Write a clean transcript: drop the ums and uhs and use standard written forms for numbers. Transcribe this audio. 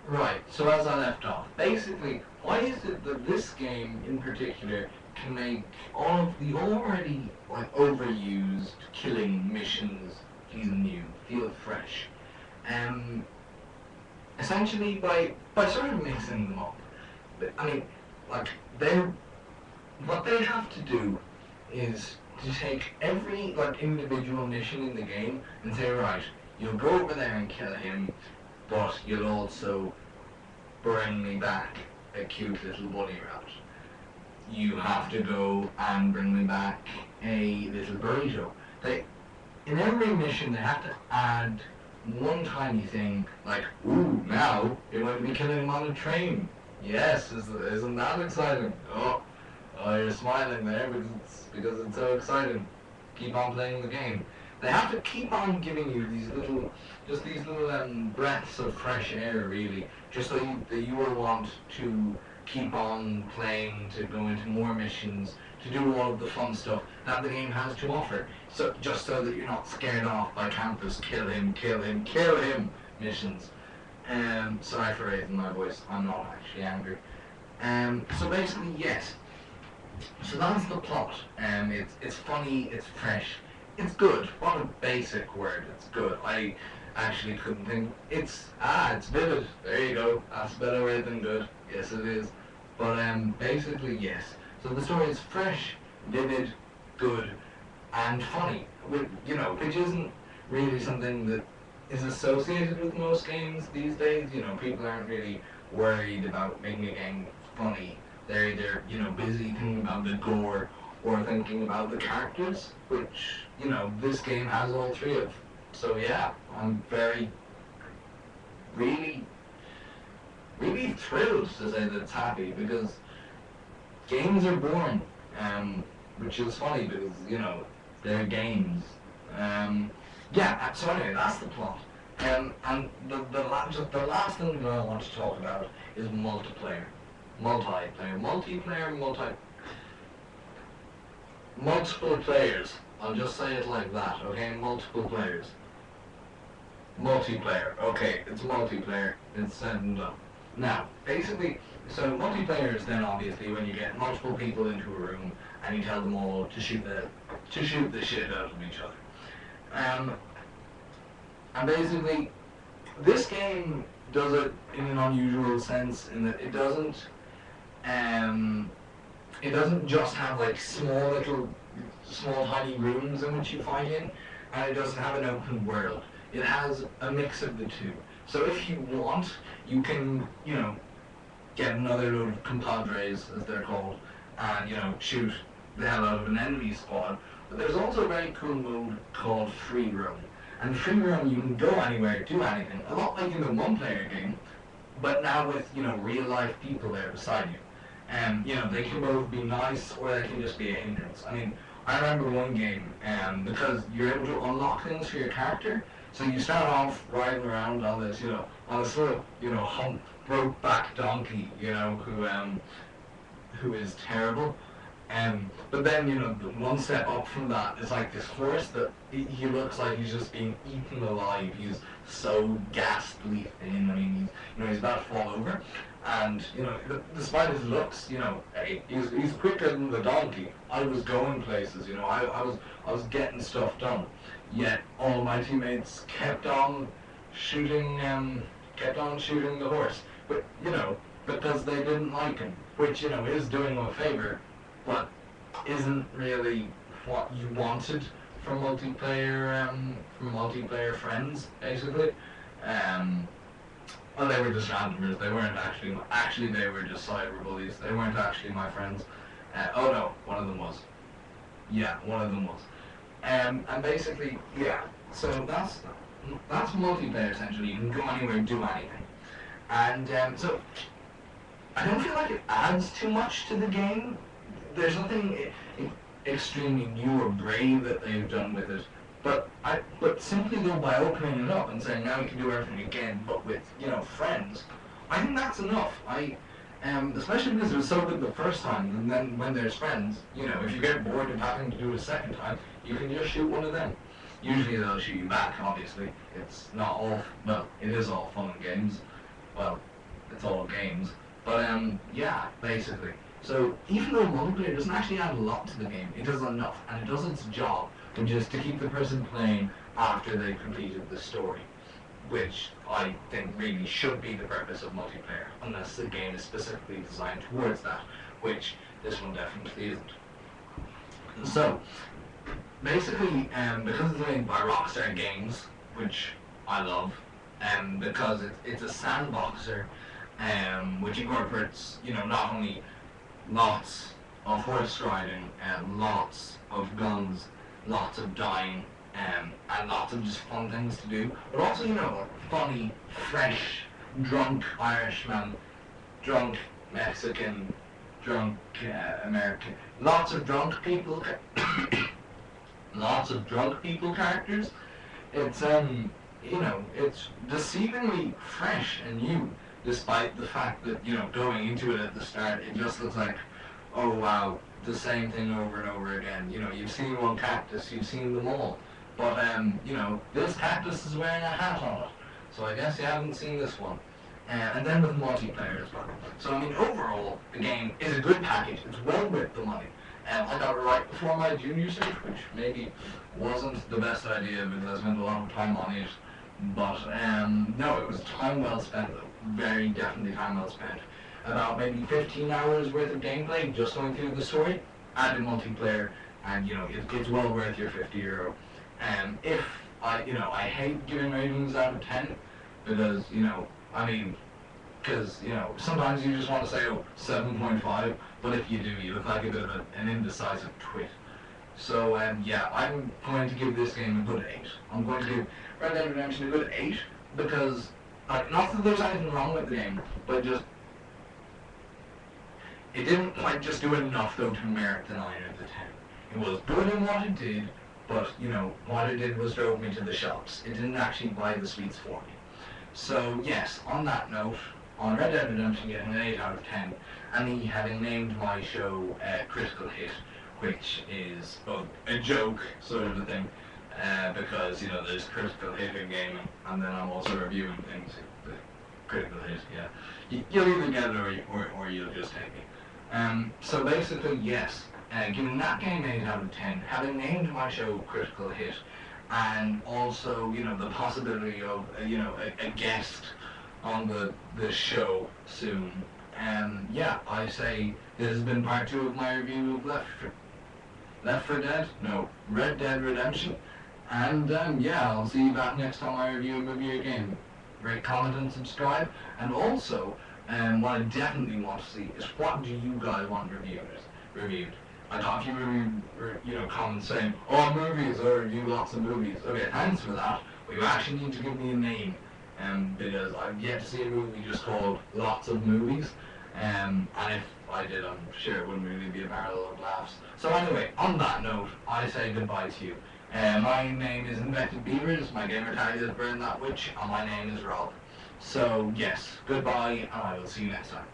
Right, so as I left off, basically, why is it that this game in particular can make all of the already like overused killing missions feel new, feel fresh? Um, Essentially by sort of mixing them up. I mean, like they're what they have to do is to take every like individual mission in the game and say, right, you'll go over there and kill him, but you'll also bring me back a cute little bunny rabbit. You have to go and bring me back a little burrito. They, in every mission, they have to add one tiny thing, like, ooh, now you're going to be killing him on a train. Yes, isn't that exciting? Oh, you're smiling there because it's so exciting. Keep on playing the game. They have to keep on giving you these little breaths of fresh air, really, just so that you will want to keep on playing, to go into more missions, to do all of the fun stuff that the game has to offer. So just so that you're not scared off by campus, kill him, kill him, kill him missions. Sorry for raising my voice. I'm not actually angry. So basically, yes. So that's the plot. It's funny, it's fresh, it's good. What a basic word. It's good. I actually couldn't think. It's vivid. There you go. That's a better word than good. Yes, it is. But basically, yes. So the story is fresh, vivid, good, and funny. Which isn't really something that is associated with most games these days. People aren't really worried about making a game funny. They're either, busy thinking about the gore or thinking about the characters, which, this game has all three of. So yeah, I'm really, really thrilled to say that it's happy, because games are boring, which is funny because, they're games. So anyway, that's the plot. And just the last thing that I want to talk about is multiplayer. Multiple players. I'll just say it like that, okay? Multiple players. Multiplayer. Okay, it's multiplayer. It's said and done. Now, basically, so multiplayer is then obviously when you get multiple people into a room and you tell them all to shoot the shit out of each other. And basically, this game does it in an unusual sense in that it doesn't just have like small tiny rooms in which you fight in, and it doesn't have an open world. It has a mix of the two. So if you want, you can, get another load of compadres, as they're called, and, shoot the hell out of an enemy squad. But there's also a very cool mode called free roam. And free roam, you can go anywhere, do anything, a lot like in the one-player game, but now with, real-life people there beside you. They can both be nice or they can just be a hindrance. I mean, I remember one game, because you're able to unlock things for your character, so you start off riding around on this, on a sort of, hump, broke-back donkey, who is terrible. But then, one step up from that is like this horse that he looks like he's just being eaten alive. He's so ghastly thin. I mean, he's about to fall over. And, despite his looks, he's quicker than the donkey. I was going places, I was getting stuff done. Yet all my teammates kept on shooting the horse. But, because they didn't like him, which, is doing him a favor, but isn't really what you wanted from multiplayer friends, basically. Well, they were just randomers. They weren't actually they were just cyber bullies. They weren't actually my friends. Oh no, one of them was. Yeah, one of them was. And basically, yeah. So that's multiplayer essentially. You can go anywhere, do anything, and so I don't feel like it adds too much to the game. There's nothing extremely new or brave that they've done with it, but simply though by opening it up and saying now you can do everything again, but with friends, I think that's enough. Especially because it was so good the first time, and then when there's friends, if you get bored of having to do it a second time, you can just shoot one of them. Usually they'll shoot you back. Obviously, it's not all. Well, it is all fun and games. Well, it's all games. But yeah, basically. So even though multiplayer doesn't actually add a lot to the game, it does enough, and it does its job, which is to keep the person playing after they've completed the story, which I think really should be the purpose of multiplayer, unless the game is specifically designed towards that, which this one definitely isn't. So, basically, because it's made by Rockstar Games, which I love, because it's a sandboxer, which incorporates, not only lots of horse riding, lots of guns, lots of dying, and lots of just fun things to do, but also, funny, fresh, drunk Irishman, drunk Mexican, drunk American, lots of drunk people, lots of drunk people characters. It's it's deceivingly fresh and new, despite the fact that going into it at the start, it just looks like, oh wow, the same thing over and over again. You've seen one cactus, you've seen them all, but this cactus is wearing a hat on it, so I guess you haven't seen this one. And then with multiplayer as well. So I mean, overall, the game is a good package. It's well worth the money. I got it right before my junior cert, which maybe wasn't the best idea because I spent a lot of time on it. But no, it was time well spent though. Very definitely time well spent. About maybe 15 hours worth of gameplay just going through the story, added multiplayer, and it's well worth your €50. If I hate giving ratings out of 10 because because sometimes you just want to say 7.5, but if you do, you look like a bit of an indecisive twit. So yeah, I'm going to give this game a good 8. I'm going to give Red Dead Redemption a good 8 because not that there's anything wrong with the game, but just it didn't quite just do enough though to merit the 9 out of the 10. It was good in what it did, but what it did was drove me to the shops. It didn't actually buy the sweets for me. So yes, on that note, on Red Dead Redemption getting an 8 out of 10, and me having named my show Critical Hit, which is a joke sort of a thing, because there's critical hit in gaming, and then I'm also reviewing things. The critical hit, yeah. You'll either get it or you'll just take it. So basically, yes, giving that game 8 out of 10, having named my show Critical Hit, and also the possibility of a guest on the show soon. Yeah, I say this has been part 2 of my review of Red Dead Redemption. And yeah, I'll see you back next time I review a movie again. Rate, comment, and subscribe. And also, what I definitely want to see is what do you guys want reviewed? I got a few comments saying, oh, movies, I review lots of movies. Okay, thanks for that, but you actually need to give me a name, because I've yet to see a movie just called Lots of Movies, and if I did, I'm sure it wouldn't really be a barrel of laughs. So anyway, on that note, I say goodbye to you. My name is InfectedBeavers, my gamer tag is Burn That Witch, and my name is Rob. So yes, goodbye, and I will see you next time.